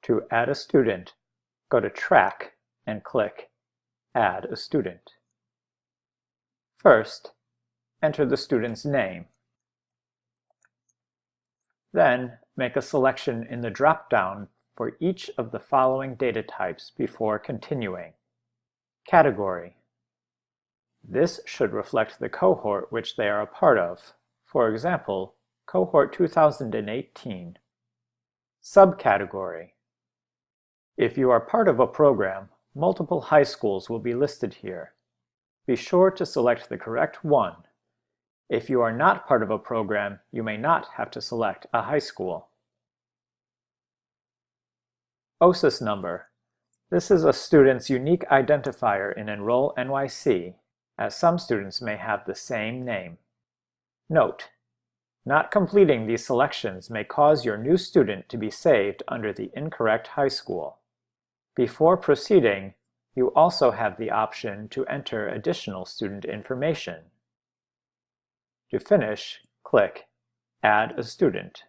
To add a student, go to Track and click Add a Student. First, enter the student's name. Then, make a selection in the drop-down for each of the following data types before continuing. Category. This should reflect the cohort which they are a part of. For example, Cohort 2018. Subcategory. If you are part of a program, multiple high schools will be listed here. Be sure to select the correct one. If you are not part of a program, you may not have to select a high school. OSIS number. This is a student's unique identifier in Enroll NYC, as some students may have the same name. Note: not completing these selections may cause your new student to be saved under the incorrect high school. Before proceeding, you also have the option to enter additional student information. To finish, click Add a Student.